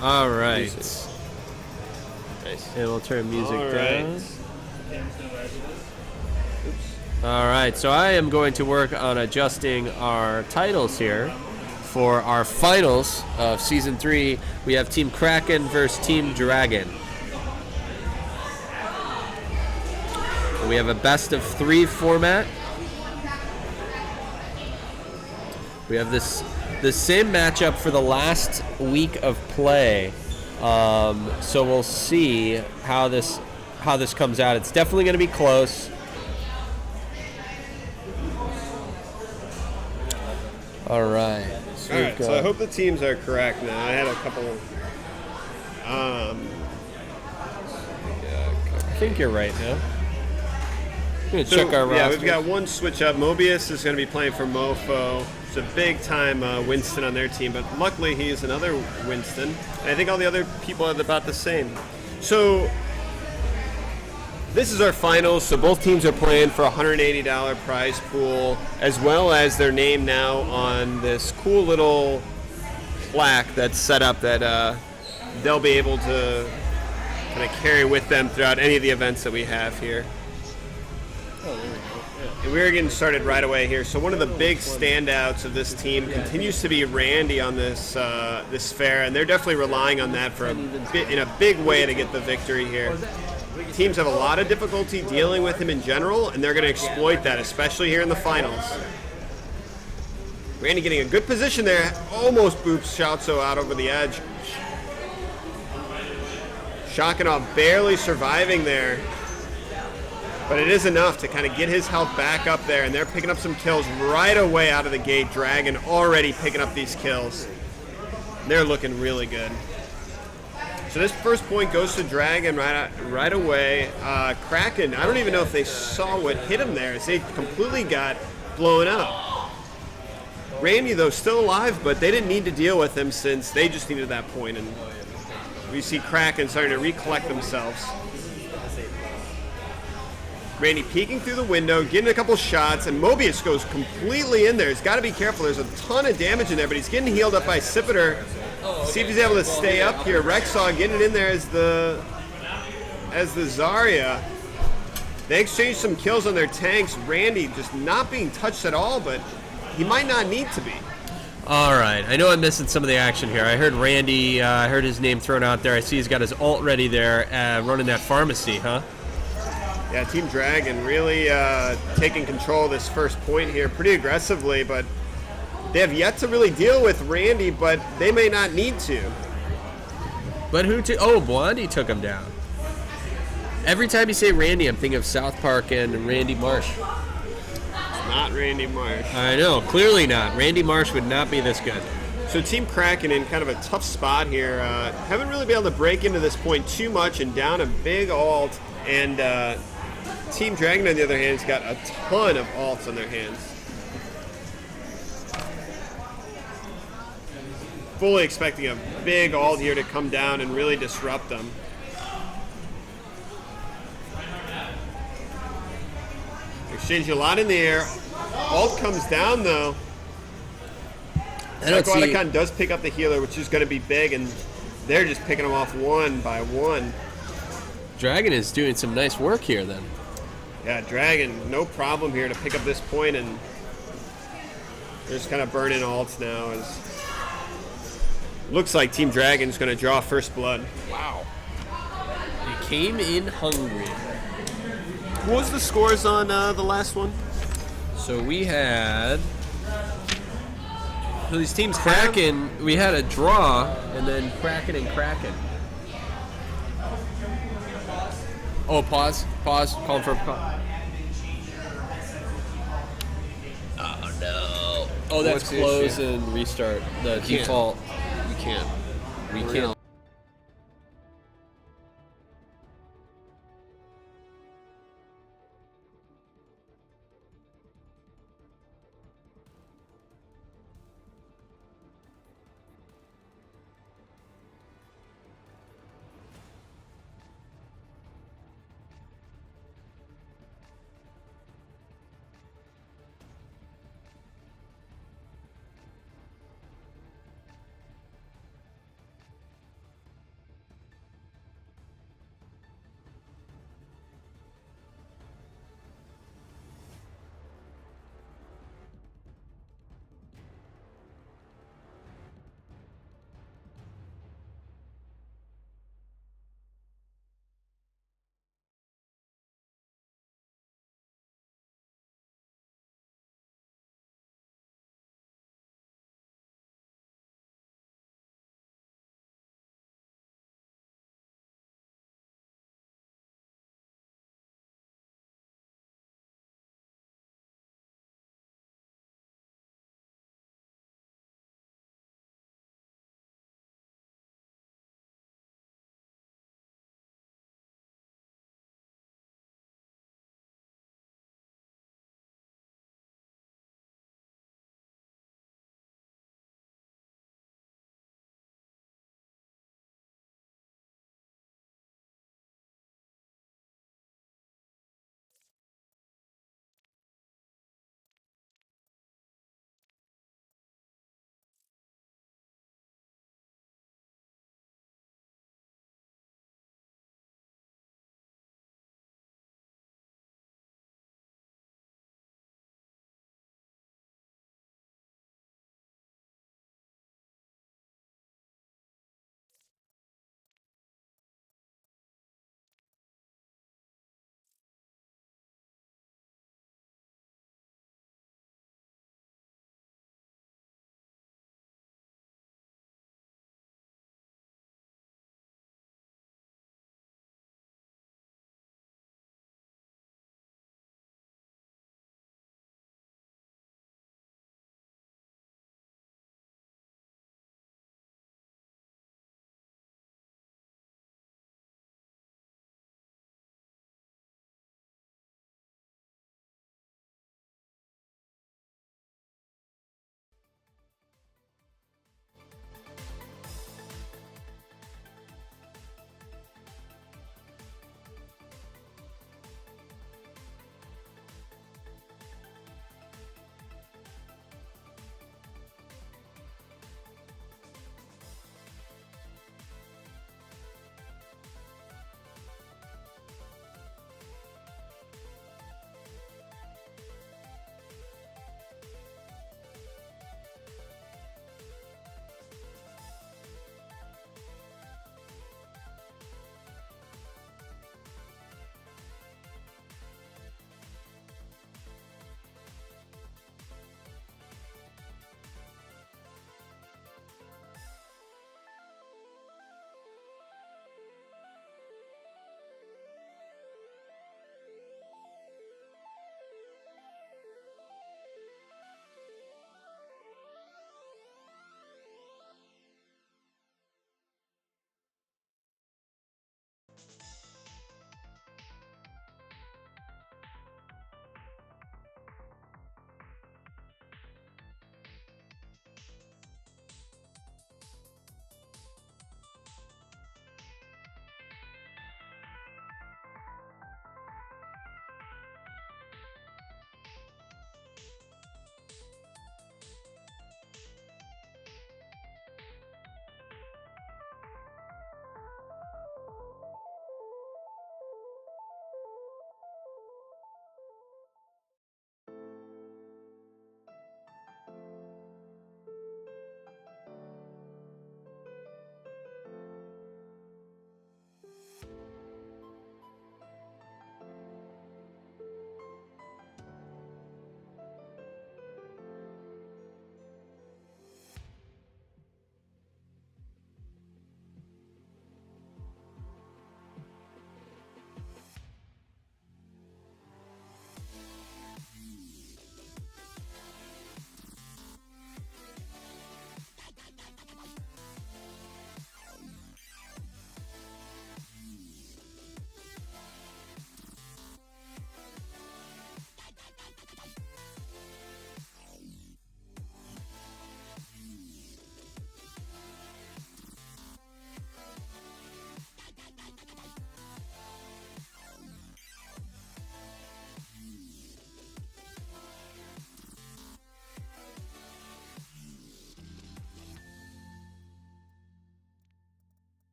All right. Nice. And we'll turn music All down. right. All right. So I am going to work on adjusting our titles here for our finals of Season 3. We have Team Kraken versus Team Dragon. We have a best of 3 format. We have the same matchup for the last week of play. So we'll see how this comes out. It's definitely going to be close. All right. So I hope the teams are correct now. I had a couple. I think you're right now. I'm going to check our roster. Yeah, we've got one switch up. Mobius is going to be playing for Mofo. It's a big-time Winston on their team, but luckily he's another Winston. And I think all the other people are about the same. So this is our finals. So both teams are playing for a $180 prize pool, as well as their name now on this cool little plaque that's set up that they'll be able to kind of carry with them throughout any of the events that we have here. And we're getting started right away here. So one of the big standouts of this team continues to be Randy on this this fair, and they're definitely relying on that for in a big way to get the victory here. Teams have a lot of difficulty dealing with him in general, and they're going to exploit that, especially here in the finals. Randy getting a good position there, almost boops Shoutso out over the edge. Shocking barely surviving there. But it is enough to kind of get his health back up there, and they're picking up some kills right away out of the gate. Dragon already picking up these kills. They're looking really good. So this first point goes to Dragon right away. Kraken, I don't even know if they saw what hit him there, as they completely got blown up. Randy, though, still alive, but they didn't need to deal with him since they just needed that point, and we see Kraken starting to recollect themselves. Randy peeking through the window, getting a couple shots, and Mobius goes completely in there. He's got to be careful. There's a ton of damage in there, but he's getting healed up by Sipiter. See if he's able to stay up here. Rexaw getting it in there as the Zarya. They exchanged some kills on their tanks. Randy just not being touched at all, but he might not need to be. All right. I know I'm missing some of the action here. I heard Randy, I heard his name thrown out there. I see he's got his ult ready there, running that pharmacy, huh? Yeah, Team Dragon really taking control of this first point here pretty aggressively, but they have yet to really deal with Randy, but they may not need to. But who took... Oh, Blondie took him down. Every time you say Randy, I'm thinking of South Park and Randy Marsh. It's not Randy Marsh. I know, clearly not. Randy Marsh would not be this good. So Team Kraken in kind of a tough spot here. Haven't really been able to break into this point too much and down a big ult, and Team Dragon, on the other hand, has got a ton of ults on their hands. Fully expecting a big ult here to come down and really disrupt them. Exchange a lot in the air. Ult comes down, though. Psycho does pick up the healer, which is going to be big, and they're just picking them off one by one. Dragon is doing some nice work here, then. Yeah, Dragon, no problem here to pick up this point, and they're just kind of burning ults now. Looks like Team Dragon's going to draw first blood. Wow. They came in hungry. What was the scores on the last one? So we had... So these teams Kraken, we had a draw, and then Kraken and Kraken. Oh, pause. Calling for a pause. Oh, no. Oh, that's close and restart. The default. You can't. We can't.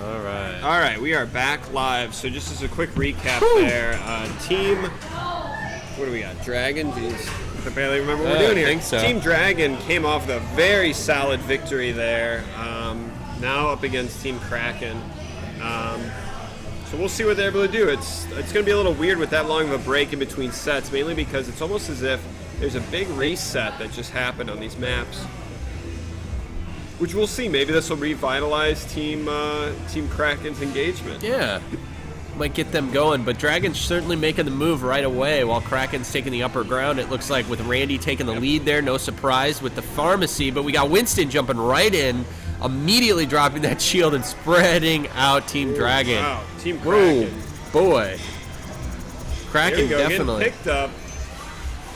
All right. All right, we are back live. So just as a quick recap there, team, what do we got? Dragon? Jeez, I barely remember what we're doing here. I think so. Team Dragon came off with a very solid victory there. Now up against Team Kraken. So we'll see what they're able to do. It's going to be a little weird with that long of a break in between sets, mainly because it's almost as if there's a big reset that just happened on these maps. Which we'll see. Maybe this will revitalize Team Kraken's engagement. Yeah, might get them going. But Dragon's certainly making the move right away while Kraken's taking the upper ground. It looks like with Randy taking the lead there. No surprise with the pharmacy. But we got Winston jumping right in, immediately dropping that shield and spreading out Team Dragon. Wow, Team Kraken. Whoa, boy. Kraken definitely. Getting picked up.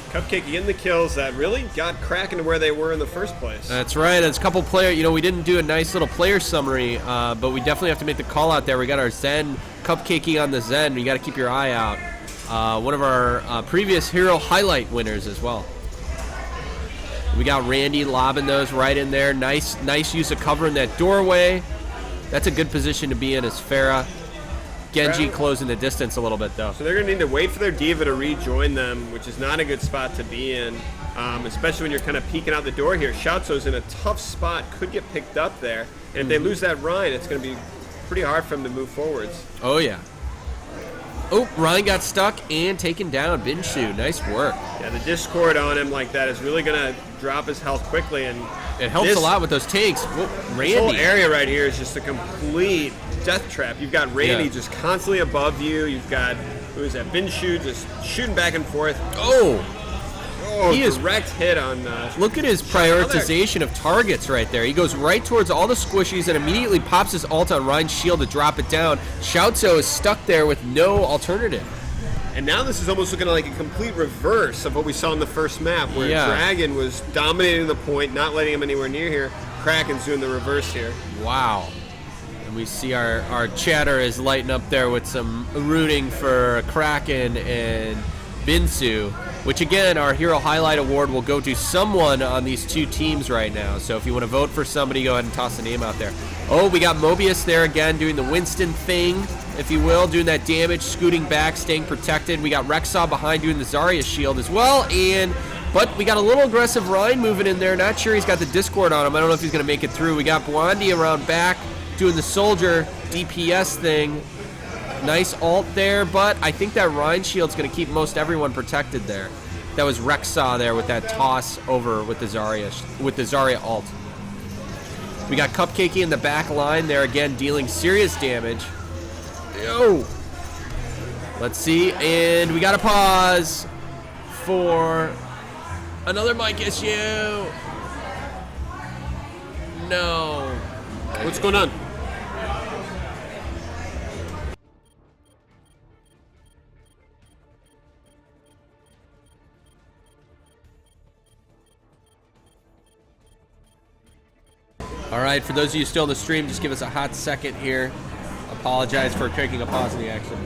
Cupcake getting the kills that really got Kraken to where they were in the first place. That's right. There's a couple player. We didn't do a nice little player summary, but we definitely have to make the call out there. We got our Zen Cupcakey on the Zen. You got to keep your eye out. One of our previous hero highlight winners as well. We got Randy lobbing those right in there. Nice use of covering that doorway. That's a good position to be in as Farah. Genji closing the distance a little bit, though. So they're going to need to wait for their diva to rejoin them, which is not a good spot to be in, especially when you're kind of peeking out the door here. Shatso's in a tough spot, could get picked up there. And if they lose that Rhine, it's going to be pretty hard for them to move forwards. Oh, yeah. Oh, Ryan got stuck and taken down. Binshu, nice work. Yeah, the Discord on him like that is really going to drop his health quickly. And it helps a lot with those tanks. Whoa, Randy. This whole area right here is just a complete death trap. You've got Randy just constantly above you. You've got, who is that, Binshu just shooting back and forth. Oh, he is direct hit on. Look at his prioritization of targets right there. He goes right towards all the squishies and immediately pops his ult on Ryan's shield to drop it down. Shoutzo is stuck there with no alternative. And now this is almost looking like a complete reverse of what we saw in the first map, where Dragon was dominating the point, not letting him anywhere near here. Kraken's doing the reverse here. Wow. And we see our chatter is lighting up there with some rooting for Kraken and Binsu, which again, our Hero Highlight Award will go to someone on these two teams right now. So if you want to vote for somebody, go ahead and toss a name out there. Oh, we got Mobius there again doing the Winston thing, if you will, doing that damage, scooting back, staying protected. We got Rexaw behind doing the Zarya shield as well, but we got a little aggressive Ryan moving in there. Not sure he's got the Discord on him. I don't know if he's going to make it through. We got Bwandi around back doing the soldier DPS thing. Nice ult there, but I think that Rhine shield's going to keep most everyone protected there. That was Rexaw there with that toss over with the Zarya ult. We got Cupcakey in the back line there again, dealing serious damage. Yo! Let's see, and we got to pause for another mic issue. No. What's going on? All right, for those of you still in the stream, just give us a hot second here. Apologize for taking a pause in the action.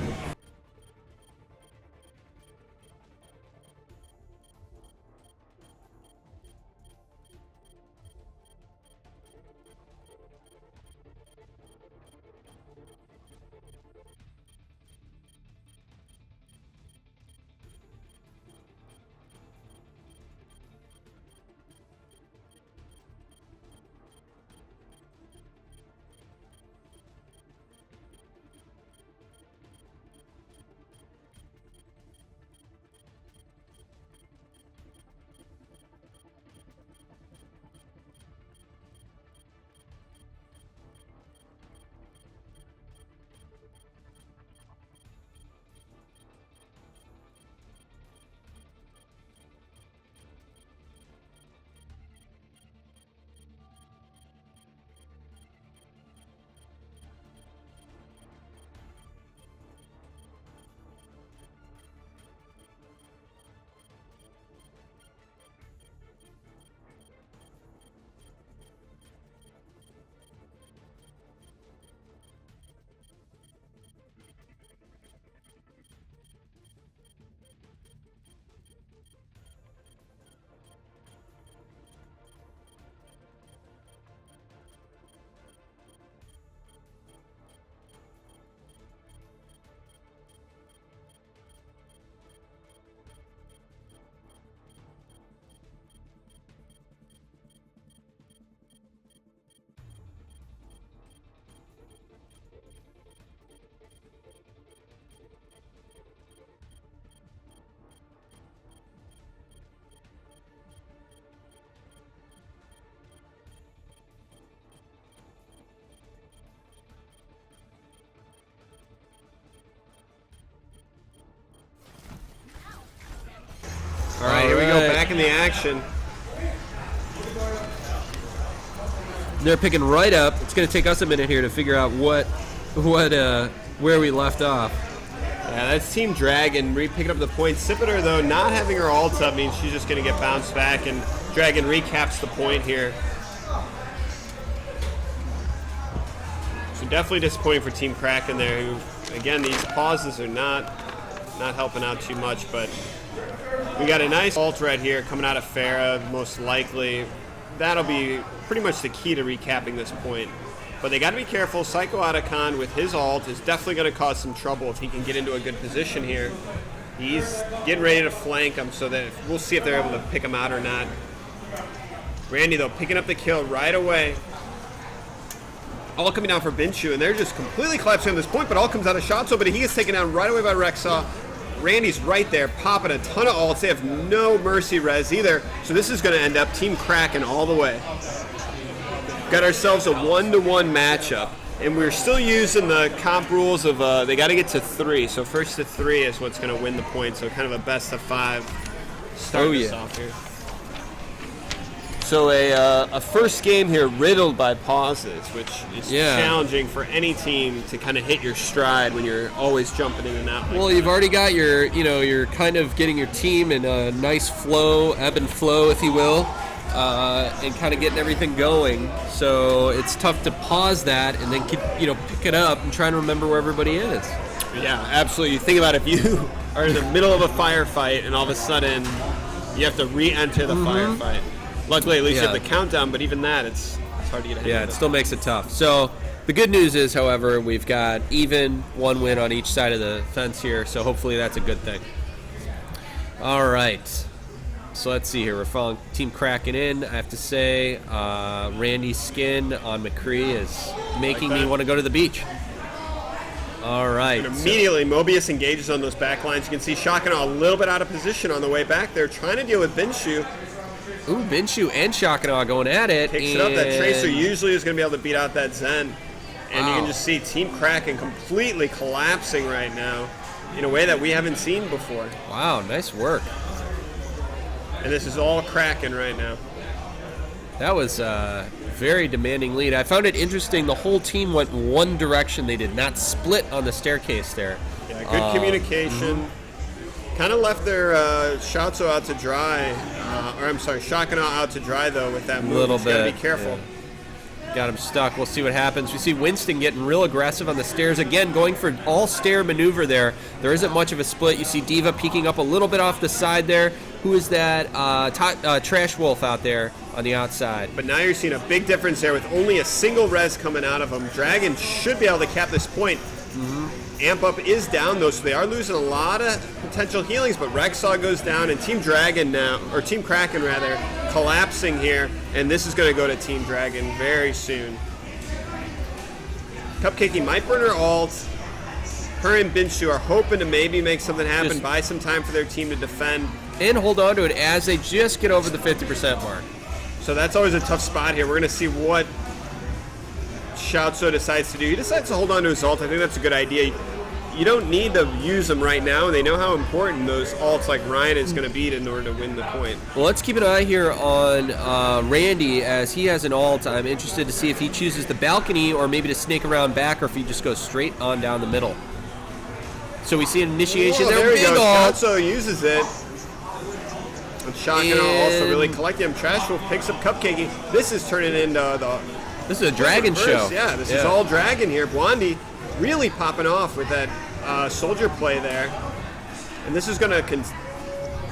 action. They're picking right up. It's going to take us a minute here to figure out where we left off. Yeah, that's Team Dragon picking up the point. Sipiter, though, not having her ult up means she's just going to get bounced back, and Dragon recaps the point here. So definitely disappointing for Team Kraken there, who, again, these pauses are not helping out too much, but we got a nice ult right here coming out of Farah, most likely. That'll be pretty much the key to recapping this point. But they got to be careful. Psycho Otacon with his ult is definitely going to cause some trouble if he can get into a good position here. He's getting ready to flank him, so that we'll see if they're able to pick him out or not. Randy, though, picking up the kill right away. All coming down for Binshu, and they're just completely collapsing on this point, but all comes out of Shatso, but he gets taken down right away by Rexaw. Randy's right there, popping a ton of ults. They have no mercy res either, so this is going to end up Team Kraken all the way. Got ourselves a 1-to-1 matchup, and we're still using the comp rules of they got to get to 3. So first to 3 is what's going to win the point. So kind of a best of 5 start us off here. So a first game here riddled by pauses, which is challenging for any team to kind of hit your stride when you're always jumping in and out. Well, you've already got you're kind of getting your team in a nice flow, ebb and flow, if you will. And kind of getting everything going, so it's tough to pause that and then pick it up and try to remember where everybody is. Yeah, absolutely. You think about if you are in the middle of a firefight and all of a sudden you have to re-enter the firefight. Luckily, at least you have the countdown, but even that, it's hard to get ahead of. Yeah, it still makes it tough. So the good news is, however, we've got even 1 win on each side of the fence here, so hopefully that's a good thing. All right. So let's see here. We're following Team Kraken in. I have to say, Randy's skin on McCree is making me want to go to the beach. All right. And immediately, Mobius engages on those back lines. You can see Shakana a little bit out of position on the way back there, trying to deal with Binshu. Ooh, Binshu and Shakana going at it. Picks it up. That Tracer usually is going to be able to beat out that Zen. And you can just see Team Kraken completely collapsing right now in a way that we haven't seen before. Wow, nice work. And this is all Kraken right now. That was a very demanding lead. I found it interesting. The whole team went in one direction. They did not split on the staircase there. Yeah, good communication. Kind of left their Shatso out to dry. Shakana out to dry, though, with that move. A little bit. bit. Got to be careful. Yeah. Got him stuck. We'll see what happens. We see Winston getting real aggressive on the stairs. Again, going for all-stair maneuver there. There isn't much of a split. You see Diva peeking up a little bit off the side there. Who is that? Trash Wolf out there on the outside. But now you're seeing a big difference there with only a single res coming out of them. Dragon should be able to cap this point. Amp Up is down, though, so they are losing a lot of potential healings, but Rexaw goes down, and Team Dragon now, or Team Kraken, rather, collapsing here, and this is going to go to Team Dragon very soon. Cupcakey might burn her ult. Her and Binshu are hoping to maybe make something happen, buy some time for their team to defend. And hold on to it as they just get over the 50% mark. So that's always a tough spot here. We're going to see what Shatso decides to do. He decides to hold on to his ult. I think that's a good idea. You don't need to use them right now, and they know how important those ults like Ryan is going to be in order to win the point. Well, let's keep an eye here on Randy as he has an ult. I'm interested to see if he chooses the balcony or maybe to snake around back or if he just goes straight on down the middle. So we see an initiation there. There we go. Shatso uses it. And Shakana also really collecting him. Trash Wolf picks up Cupcakey. This is turning into the... This is a dragon show. Yeah, this is all dragon here. Blondie really popping off with that soldier play there. And this is going to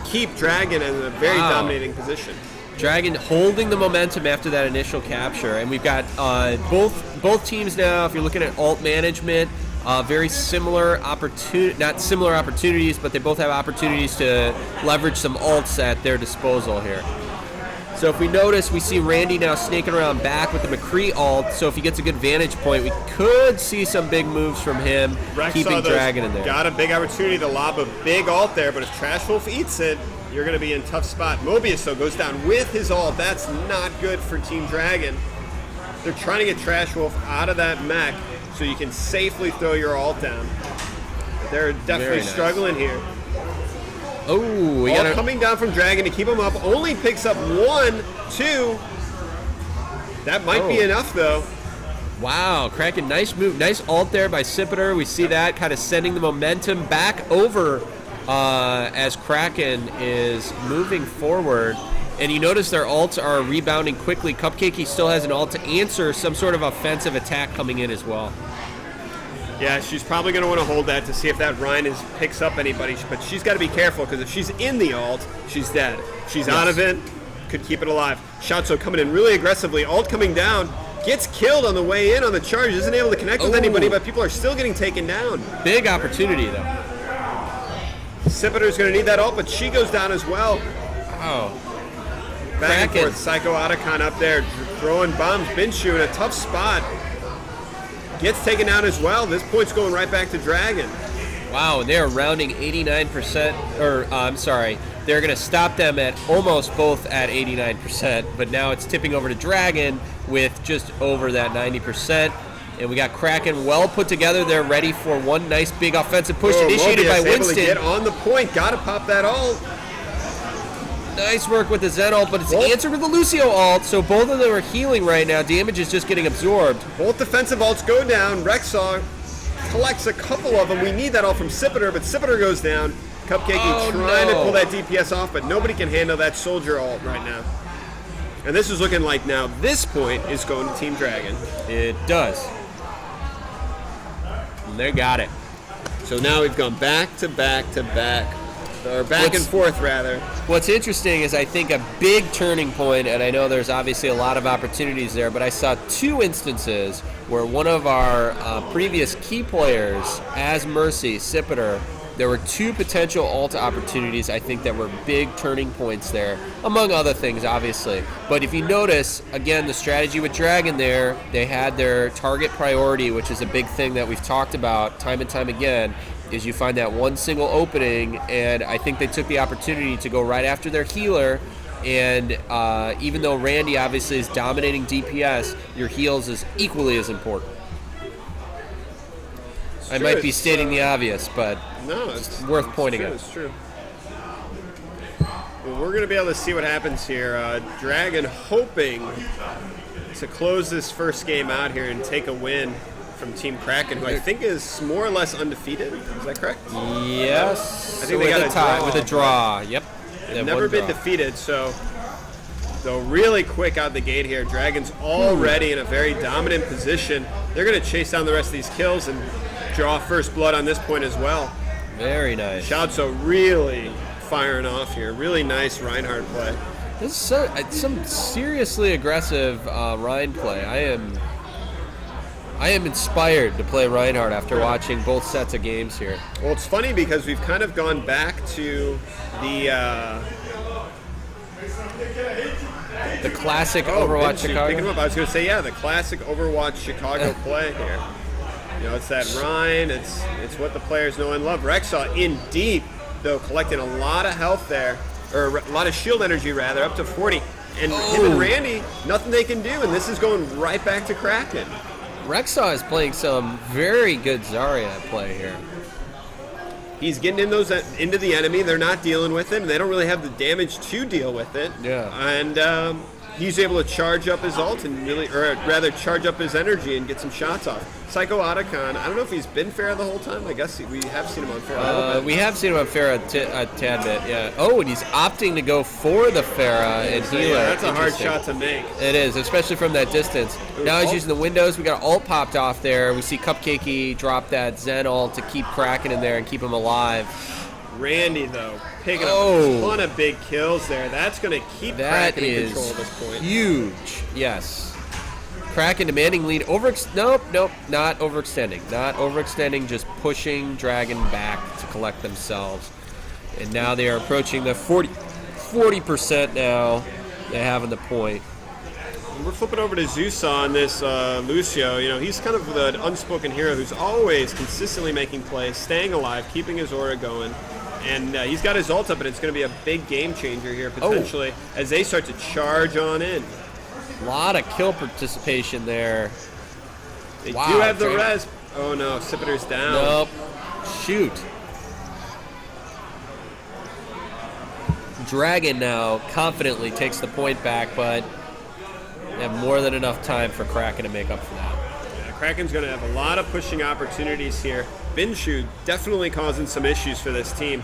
keep Dragon in a very dominating position. Dragon holding the momentum after that initial capture. And we've got both teams now, if you're looking at ult management, very similar not similar opportunities, but they both have opportunities to leverage some ults at their disposal here. So if we notice, we see Randy now snaking around back with the McCree ult, so if he gets a good vantage point, we could see some big moves from him, keeping Dragon in there. Got a big opportunity to lob a big ult there, but if Trash Wolf eats it, you're going to be in a tough spot. Mobius, though, goes down with his ult. That's not good for Team Dragon. They're trying to get Trash Wolf out of that mech so you can safely throw your ult down. They're definitely struggling here. Oh, we All got coming down from Dragon to keep him up. Only picks up 1, 2. That might be enough, though. Wow, Kraken, nice move. Nice ult there by Sipiter. We see that kind of sending the momentum back over as Kraken is moving forward. And you notice their ults are rebounding quickly. Cupcakey still has an ult to answer some sort of offensive attack coming in as well. Yeah, she's probably going to want to hold that to see if that Rhine picks up anybody. But she's got to be careful, because if she's in the ult, she's dead. If she's out of it, could keep it alive. Shatso coming in really aggressively. Ult coming down. Gets killed on the way in on the charge. Isn't able to connect with anybody, but people are still getting taken down. Big opportunity, though. Sipiter's going to need that ult, but she goes down as well. Wow. Back and forth. Psycho Otacon up there throwing bombs. Binshu in a tough spot. Gets taken down as well. This point's going right back to Dragon. Wow, they're rounding 89%, or I'm sorry, they're going to stop them at almost both at 89%, but now it's tipping over to Dragon with just over that 90%. And we got Kraken well put together. They're ready for one nice big offensive push initiated by Winston. Able to get on the point. Got to pop that ult. Nice work with the Zen ult, but it's answered with the Lucio ult, so both of them are healing right now. Damage is just getting absorbed. Both defensive ults go down. Rexaw collects a couple of them. We need that ult from Sipiter, but Sipiter goes down. Cupcakey trying to pull that DPS off, but nobody can handle that soldier ult right now. And this is looking like now this point is going to Team Dragon. It does. And they got it. So now we've gone back to back to back. Or back and forth, rather. What's interesting is I think a big turning point, and I know there's obviously a lot of opportunities there, but I saw 2 instances where one of our previous key players, as Mercy, Sipiter, there were 2 potential ult opportunities, I think, that were big turning points there, among other things, obviously. But if you notice, again, the strategy with Dragon there, they had their target priority, which is a big thing that we've talked about time and time again, is you find that one single opening, and I think they took the opportunity to go right after their healer, and even though Randy obviously is dominating DPS, your heals is equally as important. I might be stating the obvious, but no, it's worth pointing out. It's true. Well, we're going to be able to see what happens here. Dragon hoping to close this first game out here and take a win from Team Kraken, who I think is more or less undefeated. Is that correct? Yes. I think they got a draw. With a draw. Yep. They've never been defeated, so they'll really quick out the gate here. Dragon's already in a very dominant position. They're going to chase down the rest of these kills and draw first blood on this point as well. Very nice. Schautzo really firing off here. Really nice Reinhardt play. This is some seriously aggressive Rhine play. I am inspired to play Reinhardt after watching both sets of games here. Well, it's funny because we've kind of gone back to the classic Overwatch Chicago. Picking him up. I was going to say, yeah, the classic Overwatch Chicago play here. You know, it's that Rhine. It's what the players know and love. Rexaw in deep, though, collecting a lot of health there, or a lot of shield energy, rather, up to 40. And him and Randy, nothing they can do, and this is going right back to Kraken. Rexaw is playing some very good Zarya play here. He's getting into the enemy. They're not dealing with it. They don't really have the damage to deal with it. Yeah. And he's able to charge up his ult and or rather charge up his energy and get some shots off. Psycho Otacon, I don't know if he's been Pharah the whole time. I guess we have seen him on Pharah a little bit. We have seen him on Pharah a tad bit, yeah. Oh, and he's opting to go for the Pharah and healer. Yeah, that's a hard shot to make. It is, especially from that distance. Now he's using the windows. We got ult popped off there. We see Cupcakey drop that Zen ult to keep Kraken in there and keep him alive. Randy, though, picking up a ton of big kills there. That's going to keep Kraken in control at this point. Huge, yes. Kraken demanding lead. Nope, not overextending. Not overextending, just pushing Dragon back to collect themselves. And now they are approaching the 40% now. They have on the point. We're flipping over to Zeus on this Lucio. You know, he's kind of the unspoken hero who's always consistently making plays, staying alive, keeping his aura going. And he's got his ult up, and it's going to be a big game changer here, potentially, as they start to charge on in. A lot of kill participation there. They do have the res. Oh, no. Sipiter's down. Nope. Shoot. Dragon now confidently takes the point back, but they have more than enough time for Kraken to make up for that. Yeah, Kraken's going to have a lot of pushing opportunities here. Binshu definitely causing some issues for this team.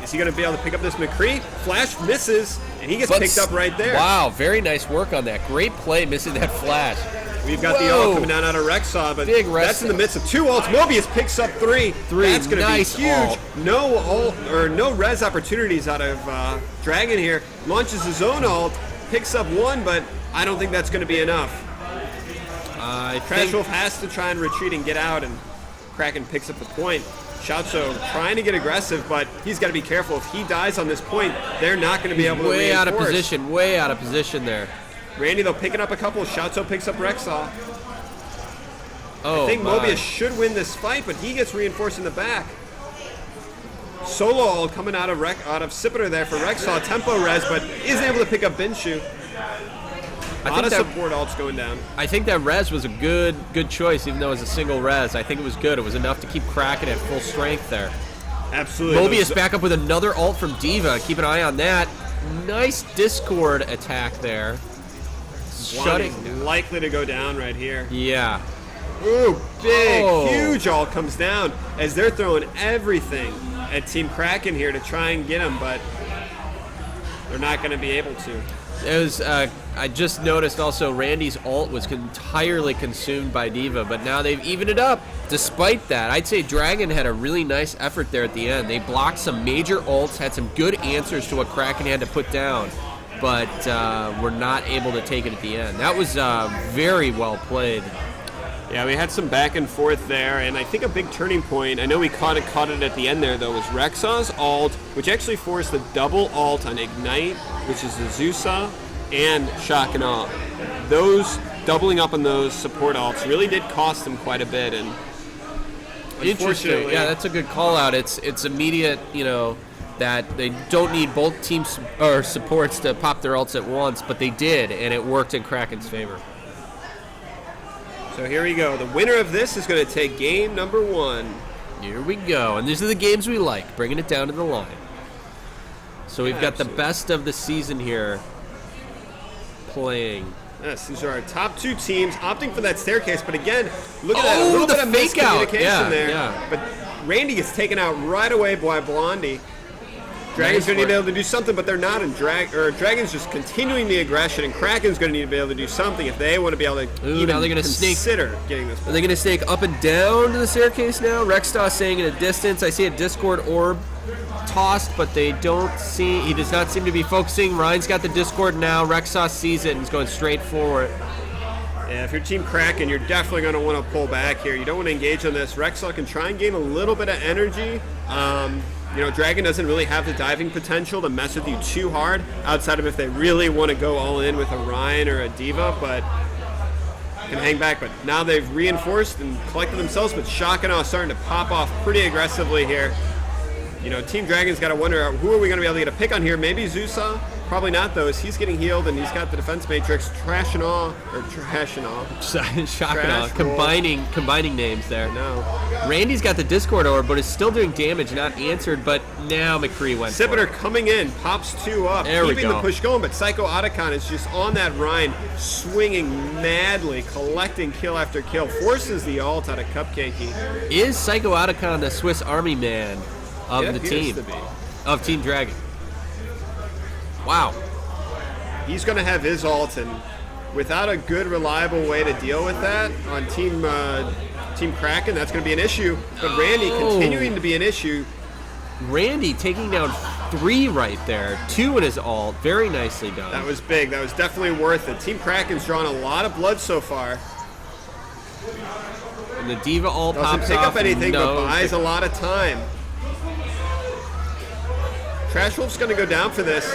Is he going to be able to pick up this McCree? Flash misses, and he gets picked up right there. Wow, very nice work on that. Great play, missing that flash. We've got the ult coming down out of Rexaw, but that's in the midst of 2 ults. Mobius picks up 3. That's going to be huge. Ult. No ult or no res opportunities out of Dragon here. Launches his own ult, picks up 1, but I don't think that's going to be enough. Trash Wolf has to try and retreat and get out, and Kraken picks up the point. Shoutso trying to get aggressive, but he's got to be careful. If he dies on this point, they're not going to be able to way reinforce. Way out of position there. Randy, though, picking up a couple. Shoutso picks up Rexaw. Oh, I think Mobius should win this fight, but he gets reinforced in the back. Solo ult coming out of Sipiter there for Rexaw. Tempo res, but isn't able to pick up Binshu. A lot of support ults going down. I think that res was a good choice, even though it was a single res. I think it was good. It was enough to keep Kraken at full strength there. Absolutely. Mobius back up with another ult from D.Va. Keep an eye on that. Nice Discord attack there. Shutting. Likely to go down right here. Yeah. Ooh, big, huge ult comes down as they're throwing everything at Team Kraken here to try and get him, but they're not going to be able to. It was. I just noticed also Randy's ult was entirely consumed by D.Va, but now they've evened it up. Despite that, I'd say Dragon had a really nice effort there at the end. They blocked some major ults, had some good answers to what Kraken had to put down, but were not able to take it at the end. That was very well played. Yeah, we had some back and forth there, and I think a big turning point, I know we caught it at the end there, though, was Rexaw's ult, which actually forced the double ult on Ignite, which is the Zusa, and Shock and Awe. Those, doubling up on those support ults really did cost them quite a bit, and interesting. Yeah, that's a good call out. It's immediate, that they don't need both teams or supports to pop their ults at once, but they did, and it worked in Kraken's favor. So here we go. The winner of this is going to take game number 1. Here we go. And these are the games we like, bringing it down to the line. So we've got the best of the season here playing. Yes, these are our top 2 teams opting for that staircase. But again, look at that. A little bit of fake out. Miscommunication there. But Randy gets taken out right away by Blondie. Dragon's going to need to be able to do something, but they're not. And Dragon's just continuing the aggression, and Kraken's going to need to be able to do something if they want to be able to now they're going to consider getting this. Are they going to snake up and down to the staircase now? Rexstar saying at a distance. I see a Discord orb tossed, but they don't see. He does not seem to be focusing. Ryan's got the Discord now. Rexstar sees it and is going straight forward. Yeah, if you're Team Kraken, you're definitely going to want to pull back here. You don't want to engage on this. Rexstar can try and gain a little bit of energy. Dragon doesn't really have the diving potential to mess with you too hard, outside of if they really want to go all in with a Ryan or a D.Va, but can hang back. But now they've reinforced and collected themselves, but Shock and Awe starting to pop off pretty aggressively here. Team Dragon's got to wonder, who are we going to be able to get a pick on here? Maybe Zusa? Probably not, though, as he's getting healed and he's got the defense matrix. Trash and Awe. Shock and Awe. Combining names there. No. Randy's got the Discord orb, but is still doing damage, not answered, but now McCree went Sipiter coming in, pops 2 up, keeping the push going, but Psycho Otacon is just on that Rhine, swinging madly, collecting kill after kill, forces the ult out of Cupcakey. Is Psycho Otacon the Swiss Army man of the team? Of Team Dragon? Wow. He's going to have his ult, and without a good, reliable way to deal with that on Team Kraken, that's going to be an issue. But Randy continuing to be an issue. Randy taking down 3 right there. 2 in his ult. Very nicely done. That was big. That was definitely worth it. Team Kraken's drawn a lot of blood so far. And the D.Va ult pops off. Doesn't pick up anything, but buys a lot of time. Trash Wolf's going to go down for this.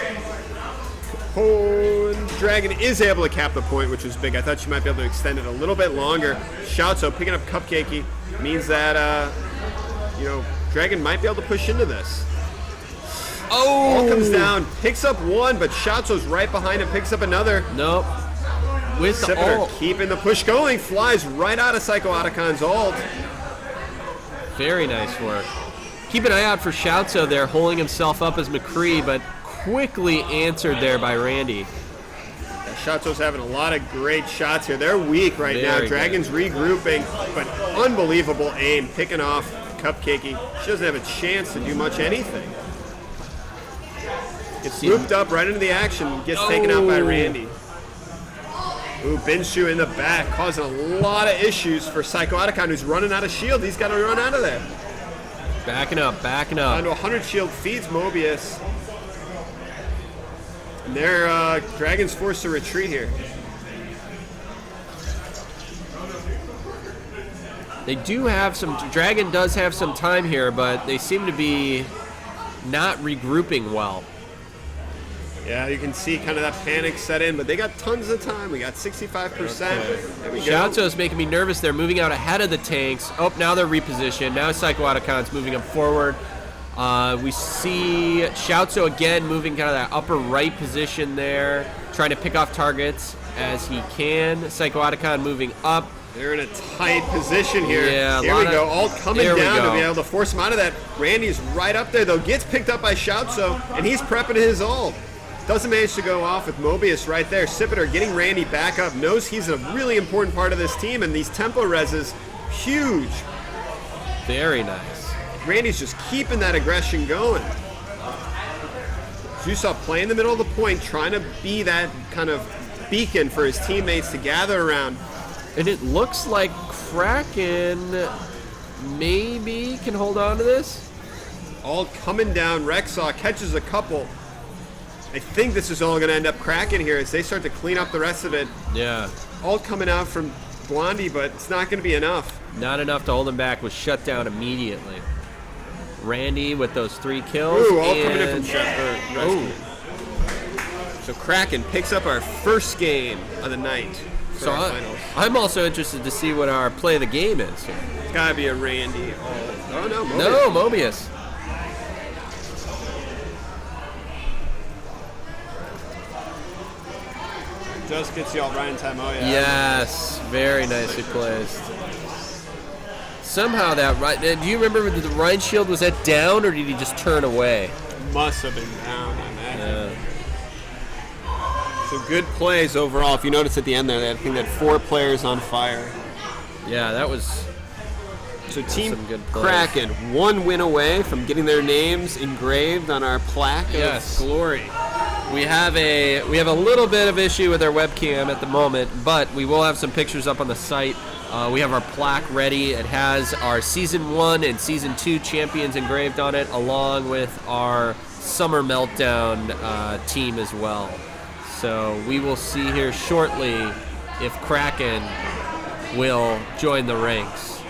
And Dragon is able to cap the point, which was big. I thought she might be able to extend it a little bit longer. Shoutso picking up Cupcakey means that, Dragon might be able to push into this. All comes down, picks up 1, but Shoutso's right behind him, picks up another. Nope. With the ult. Keeping the push going, flies right out of Psycho Otacon's ult. Very nice work. Keep an eye out for Shoutso there, holding himself up as McCree, but quickly answered there by Randy. Shoutso's having a lot of great shots here. They're weak right now. Very Dragon's regrouping, but unbelievable aim, picking off Cupcakey. She doesn't have a chance to do much anything. Gets looped up right into the action, gets taken out by Randy. Ooh, Binshu in the back, causing a lot of issues for Psycho Otacon, who's running out of shield. He's got to run out of there. Backing up. Down to 100 shield, feeds Mobius. And their Dragon's forced to retreat here. They do have some, Dragon does have some time here, but they seem to be not regrouping well. Yeah, you can see kind of that panic set in, but they got tons of time. We got 65%. There we go. Shoutso's making me nervous. They're moving out ahead of the tanks. Oh, now they're repositioned. Now Psycho Otacon's moving them forward. We see Shoutso again moving kind of that upper right position there, trying to pick off targets as he can. Psycho Otacon moving up. They're in a tight position here. Yeah, here we go. Alt coming down to be able to force him out of that. Randy's right up there, though. Gets picked up by Shoutso, and he's prepping his ult. Doesn't manage to go off with Mobius right there. Sipiter getting Randy back up. Knows he's a really important part of this team, and these tempo reses, huge. Very nice. Randy's just keeping that aggression going. Jusop playing in the middle of the point, trying to be that kind of beacon for his teammates to gather around. And it looks like Kraken maybe can hold on to this. All coming down. Rexaw catches a couple. I think this is all going to end up Kraken here as they start to clean up the rest of it. Yeah. All coming out from Blondie, but it's not going to be enough. Not enough to hold him back. Was shut down immediately. Randy with those 3 kills. Ooh, all coming in from So Kraken picks up our first game of the night for our finals. I'm also interested to see what our play of the game is here. It's got to be a Randy. Oh, no, Mobius. No, Mobius. Just gets y'all right in time. Oh, yeah. Yes, very nicely placed. Somehow that right. Do you remember the Rhine shield, was that down or did he just turn away? Must have been down, I imagine. So good plays overall. If you notice at the end there, I think they had 4 players on fire. Yeah, that was. So Team Kraken, 1 win away from getting their names engraved on our plaque of glory. We have a little bit of issue with our webcam at the moment, but we will have some pictures up on the site. We have our plaque ready. It has our Season 1 and Season 2 champions engraved on it, along with our Summer Meltdown team as well. So we will see here shortly if Kraken will join the ranks.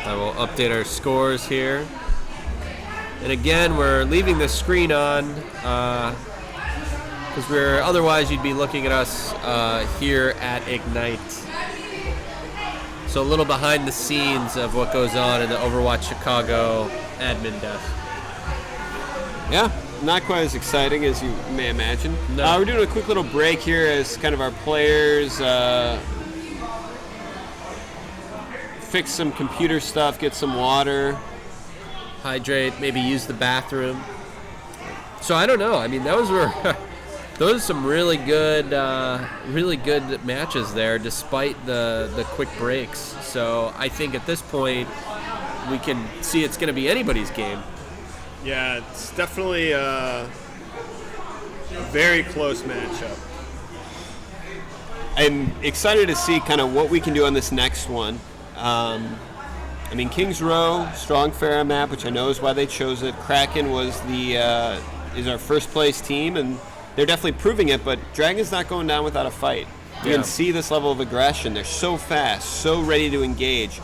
I will update our scores here. And again, we're leaving the screen on because otherwise you'd be looking at us here at Ignite. So a little behind the scenes of what goes on in the Overwatch Chicago admin desk. Yeah, not quite as exciting as you may imagine. No. We're doing a quick little break here as kind of our players fix some computer stuff, get some water. Hydrate, maybe use the bathroom. So I don't know. I mean, those are some really good matches there, despite the quick breaks. So I think at this point we can see it's going to be anybody's game. Yeah, it's definitely a very close matchup. I'm excited to see kind of what we can do on this next one. I mean, Kings Row, strong Pharah map, which I know is why they chose it. Kraken was is our first place team, and they're definitely proving it, but Dragon's not going down without a fight. You can see this level of aggression. They're so fast, so ready to engage.